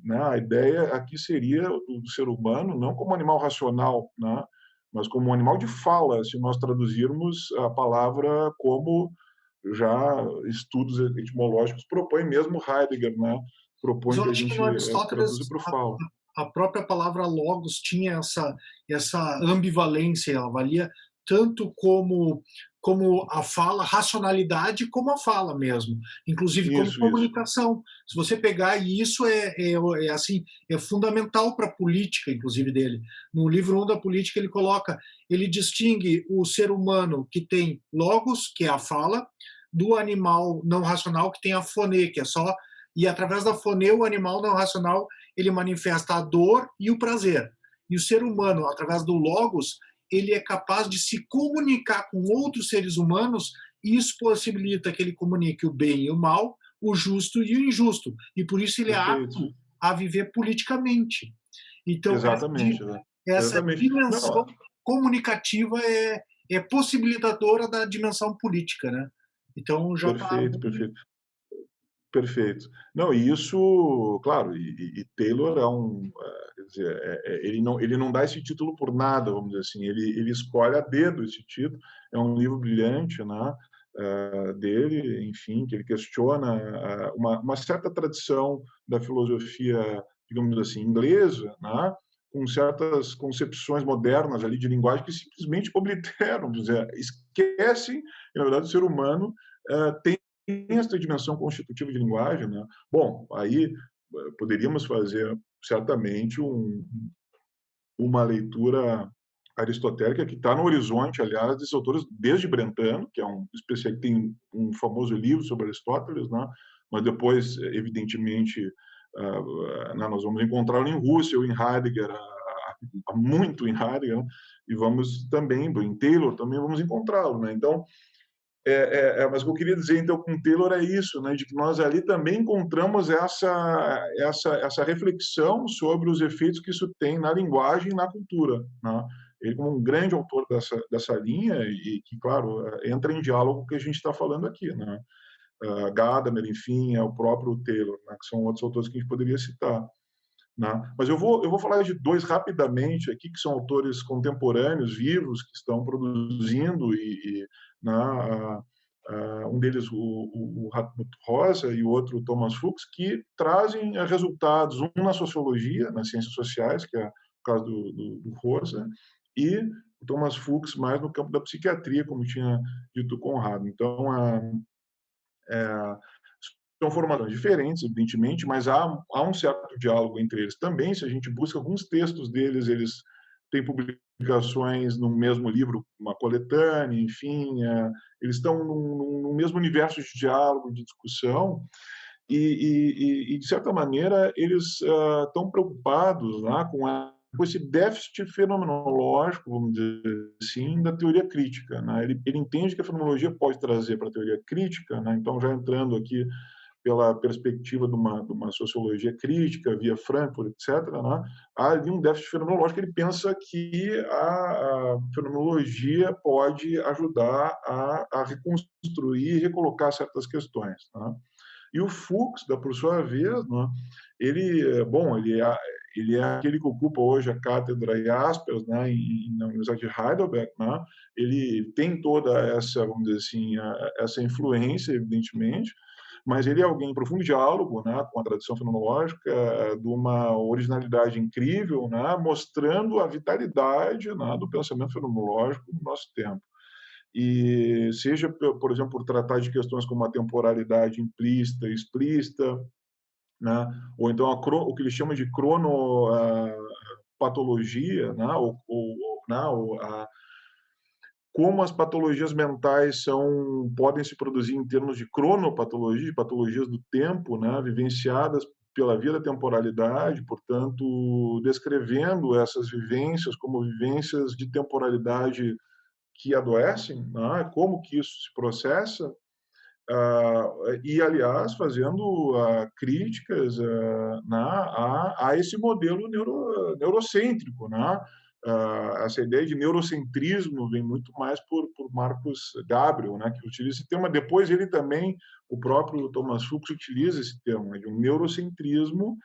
Né? A ideia aqui seria do ser humano não como animal racional, né? Mas como um animal de fala, se nós traduzirmos a palavra como já estudos etimológicos propõem, mesmo Heidegger, né? Mas Propõe eu que a acho que no gente Aristóteles traduza para o fala. a própria palavra logos tinha essa ambivalência, ela valia tanto como a fala, racionalidade, como a fala mesmo, inclusive como Isso. comunicação. Se você pegar, e isso é assim, é fundamental para a política, inclusive, dele. No livro 1 da política, ele coloca, ele distingue o ser humano que tem logos, que é a fala, do animal não racional, que tem a fone, que é só, e através da fone, o animal não racional, ele manifesta a dor e o prazer. E o ser humano, através do logos, ele é capaz de se comunicar com outros seres humanos, e isso possibilita que ele comunique o bem e o mal, o justo e o injusto. E por isso ele é Perfeito. apto a viver politicamente. Então, Exatamente, né? essa Exatamente. dimensão Não, comunicativa é possibilitadora da dimensão política, né? Então já está. perfeito, perfeito. Perfeito. Não, e isso, claro, e Taylor é quer dizer, ele não dá esse título por nada, vamos dizer assim, ele escolhe a dedo esse título, é um livro brilhante, né, dele, enfim, que ele questiona uma certa tradição da filosofia, digamos assim, inglesa, né, com certas concepções modernas ali de linguagem que simplesmente obliteram, vamos dizer, esquecem, que, na verdade, o ser humano tem essa dimensão constitutiva de linguagem, né? Bom, aí poderíamos fazer certamente uma leitura aristotélica que está no horizonte, aliás, desses autores desde Brentano, que é um especial, tem um famoso livro sobre Aristóteles, né? Mas depois, evidentemente, nós vamos encontrá-lo em Russell, em Heidegger, muito em Heidegger, né? E vamos também, em Taylor também vamos encontrá-lo, né? Então, mas o que eu queria dizer, então, com o Taylor é isso, né, de que nós ali também encontramos essa reflexão sobre os efeitos que isso tem na linguagem e na cultura, né? Ele, como um grande autor dessa linha, e que, claro, entra em diálogo com o que a gente está falando aqui, né? Gadamer, enfim, é o próprio Taylor, né, que são outros autores que a gente poderia citar. Né? Mas eu vou falar de dois rapidamente aqui, que são autores contemporâneos, vivos, que estão produzindo, né, um deles o Hartmut Rosa e o outro o Thomas Fuchs, que trazem resultados, um na sociologia, nas ciências sociais, que é o caso do Rosa, e o Thomas Fuchs mais no campo da psiquiatria, como tinha dito o Conrado. Então, é, são formações diferentes, evidentemente, mas há um certo diálogo entre eles também. Se a gente busca alguns textos deles, eles têm publicações no mesmo livro, uma coletânea, enfim, eles estão no mesmo universo de diálogo, de discussão, de certa maneira, eles estão preocupados lá com esse déficit fenomenológico, vamos dizer assim, da teoria crítica. Né? Ele entende que a fenomenologia pode trazer para a teoria crítica, né? Então, já entrando aqui pela perspectiva de uma sociologia crítica, via Frankfurt, etc., né? Há ali um déficit fenomenológico. Ele pensa que a fenomenologia pode ajudar a reconstruir e recolocar certas questões. Né? E o Fuchs, por sua vez, né, ele é aquele que ocupa hoje a cátedra Jaspers, né, na Universidade de Heidelberg, né, ele tem toda essa, vamos dizer assim, essa influência, evidentemente, mas ele é alguém em profundo diálogo, né, com a tradição fenomenológica, de uma originalidade incrível, né, mostrando a vitalidade, né, do pensamento fenomenológico no nosso tempo. E seja, por exemplo, por tratar de questões como a temporalidade implícita e explícita, né, ou então o que eles chamam de cronopatologia, né, né, como as patologias mentais podem se produzir em termos de cronopatologia, de patologias do tempo, né, vivenciadas pela via da temporalidade, portanto, descrevendo essas vivências como vivências de temporalidade que adoecem, né, como que isso se processa, e, aliás, fazendo críticas né, a esse modelo neurocêntrico, né, essa ideia de neurocentrismo vem muito mais por Marcus Gabriel, né, que utiliza esse tema. Depois ele também, o próprio Thomas Fuchs utiliza esse termo, né, de um neurocentrismo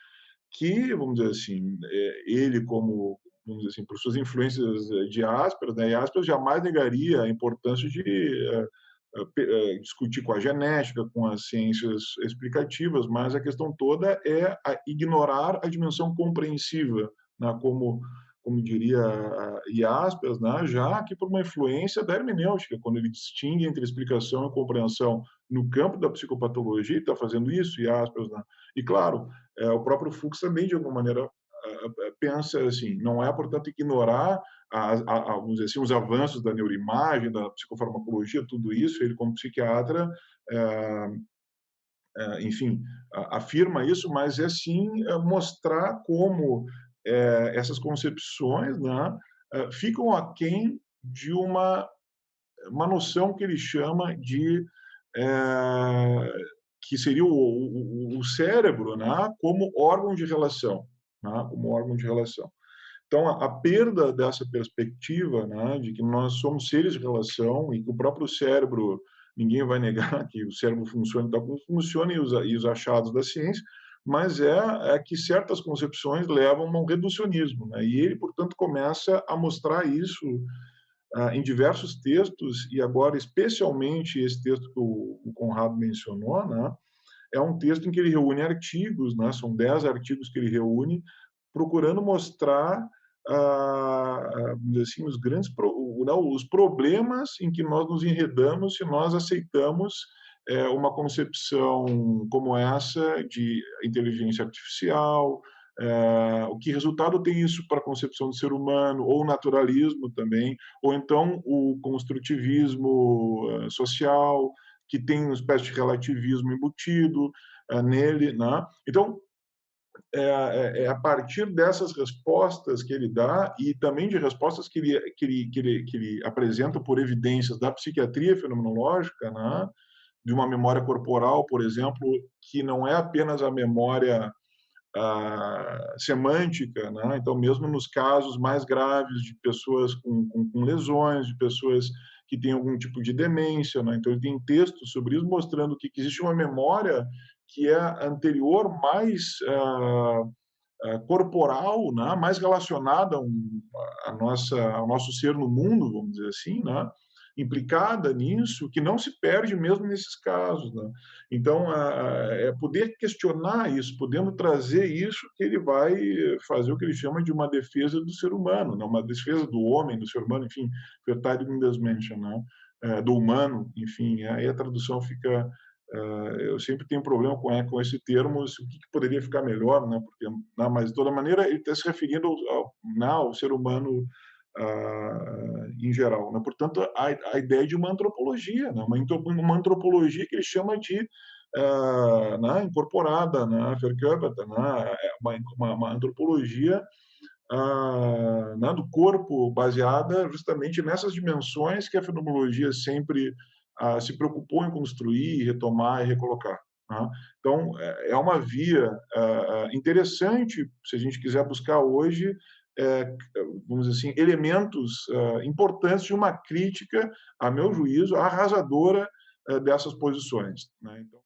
que, vamos dizer assim, ele como, vamos dizer assim, por suas influências de Jaspers, né, Jaspers jamais negaria a importância de discutir com a genética, com as ciências explicativas, mas a questão toda é ignorar a dimensão compreensiva, né, como diria Jaspers, né, já que por uma influência da hermenêutica, quando ele distingue entre explicação e compreensão no campo da psicopatologia, ele está fazendo isso, Jaspers, né? E claro, o próprio Fuchs também, de alguma maneira, pensa assim, não é, portanto, ignorar vamos dizer assim, os avanços da neuroimagem, da psicofarmacologia, tudo isso, ele como psiquiatra, enfim, afirma isso, mas é sim mostrar como essas concepções, né, ficam aquém de uma noção que ele chama de que seria o cérebro, né, como órgão de relação, né, como órgão de relação. Então, a perda dessa perspectiva, né, de que nós somos seres de relação e que o próprio cérebro, ninguém vai negar que o cérebro funciona tal como funciona e os achados da ciência, mas é que certas concepções levam a um reducionismo, né, e ele, portanto, começa a mostrar isso em diversos textos, e agora, especialmente esse texto que o Conrado mencionou, né, é um texto em que ele reúne artigos, né, são 10 artigos que ele reúne, procurando mostrar assim, os grandes os problemas em que nós nos enredamos se nós aceitamos uma concepção como essa de inteligência artificial, o que resultado tem isso para a concepção do ser humano, ou o naturalismo também, ou então o construtivismo social, que tem uma espécie de relativismo embutido nele, né? Então, a partir dessas respostas que ele dá e também de respostas que ele apresenta por evidências da psiquiatria fenomenológica, né? De uma memória corporal, por exemplo, que não é apenas a memória semântica, né? Então, mesmo nos casos mais graves de pessoas com lesões, de pessoas que têm algum tipo de demência, né? Então, ele tem textos sobre isso mostrando que existe uma memória que é anterior, mais corporal, né? Mais relacionada ao nosso ser no mundo, vamos dizer assim, né? Implicada nisso, que não se perde mesmo nesses casos, né? Então, é poder questionar isso, podendo trazer isso, que ele vai fazer o que ele chama de uma defesa do ser humano, né? Uma defesa do homem, do ser humano, enfim, Verteidigung des Menschen, né? Do humano, enfim, aí a tradução fica eu sempre tenho problema com esse termo, o que poderia ficar melhor, né? Porque, não, mas de toda maneira ele está se referindo ao ser humano em geral, né? Portanto, a ideia de uma antropologia, né? Uma antropologia que ele chama de né? Incorporada, né? Verkörperte, né? Uma antropologia né? Do corpo baseada justamente nessas dimensões que a fenomenologia sempre se preocupou em construir, retomar e recolocar, né? Então, é uma via interessante, se a gente quiser buscar hoje, vamos dizer assim, elementos importantes de uma crítica, a meu juízo, arrasadora dessas posições, né? Então,